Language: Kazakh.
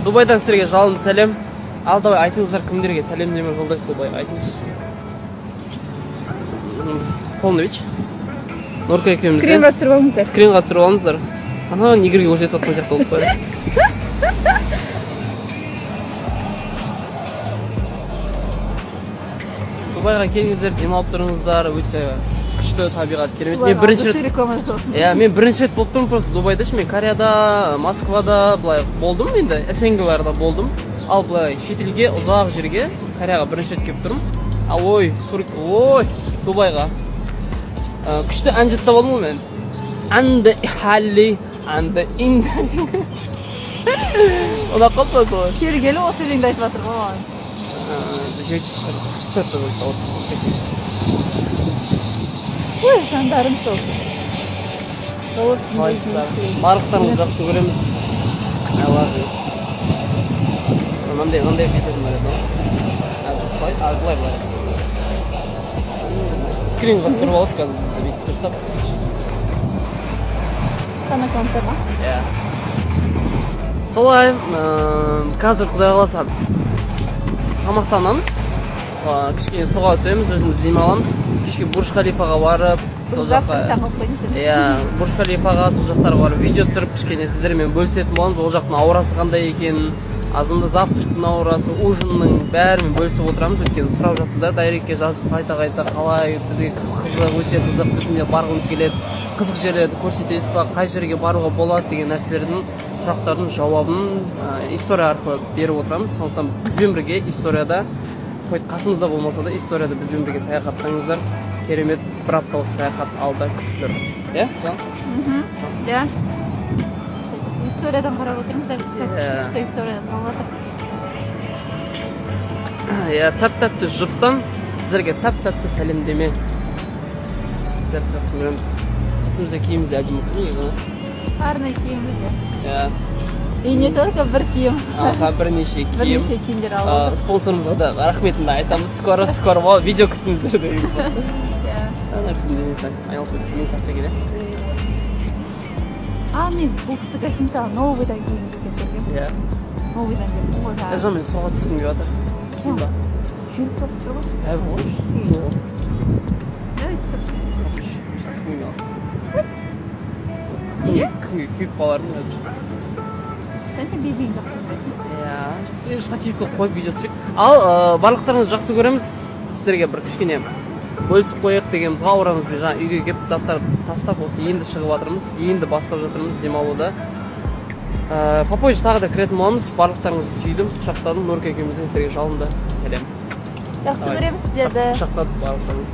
Дубайдан сіздерге жалынды сәлем. Ал давай айтыңыздар кімдерге сәлемдеме жолдайық Дубайға айтыңызшы. Біз Полнович, Норка екеумізді Скринға түсіріп алыңыздар. Скринға түсіріп алыңыздар. Ана негрге көрсетіп жатқан сияқты болып қойды. Дубайға келіңіздер, демалып тұрыңыздар, өте күшті табиғат керемет. Мен бірінші рет болып тұрмын просто Дубайда. Мен Кореяда, Москвада былай болдым, енді СНГ-ларда болдым. Ал былай шетелге, ұзақ жерге, Кореяға бірінші рет келіп тұрмын. Ой, Дубайға. Күшті ән жаттап алдым ғой мен. Әнді хәлі, әнді инді. Ona қалпа солай. Келгелі осы өлеңді айтып жатыр ғой маған. 744. Ой, жандарым сол. Барлықтарыңызды жақсы көреміз. Мынандай кететін бар еді. Былай. Скринға түсіріп алып қазір бүйтіп дұрыстап. Сана контор ма? Иә. Солай, қазір құдай қаласа тамақтанамыз. Кішкене суға өтеміз, өзіміз демаламыз. Кешке Бурж Халифаға барып, сол жаққа Бурж Халифаға сол жақтарға барып видео түсіріп, кішкене сіздермен бөлісетін боламыз. Ол жақтың аурасы қандай екенін, азында завтрактың аурасы, ужинның бәрімен бөлісіп отырамыз. Өйткені сұрап жатсыздар, дайректке жазып қайта қалай бізге өте қызық, біздің барғымыз келеді, қызық жерлерді көрсетесіз ба, қай жерге баруға болады деген нәрселердің сұрақтардың жауабын история арқылы беріп отырамыз. Сондықтан бізбен бірге историяда, қасымызда болмаса да историяда бізбен бірге саяхаттаңыздар. Керемет бір апталық саяхат алда күтілер. Иә? Иә. Историядан қарап отырмыз, күшті историядан салып жатыр. Иә, тәп-тәтті жұптан сіздерге тәп-тәтті сәлемдеме. Сіздерді жақсы көреміз. Үстімізде киімімізде әдемі тұр, неге? Арнайы киіміміз. Иә. И не только бір киім. Бірнеше киім. Бірнеше киімдер алып. Спонсорымызға да рахметімді айтамыз. Скоро видео күтіңіздер дегеніз. Ана кісінің денесі айналып кетті, мен сияқты келе. Мен бұл кісі гостиница новыйдан кейін екен көргем. Иә. Новыйдан келдім ғой. Мен суға түскім келіп жатыр. Түсін ба? Жел соғып тұр ғой. Ғой, су жоқ. Күнге күйіп қалармын қазір. Сен бейбейін жақсы көресің. Иә, жақсы штативке қойып видео түсірейік. Ал барлықтарыңызды жақсы көреміз. Сіздерге бір кішкене бөлісіп қояйық дегеніміз аурамызбен жаңа үйге келіп заттарды тастап осы енді шығып жатырмыз, енді бастап жатырмыз демалуды. Попозже тағы да кіретін боламыз. Барлықтарыңызды сүйдім, құшақтадым. Норка екеумізден сіздерге жалынды сәлем. Жақсы көреміз сіздерді. Құшақтадық барлықтарыңыз.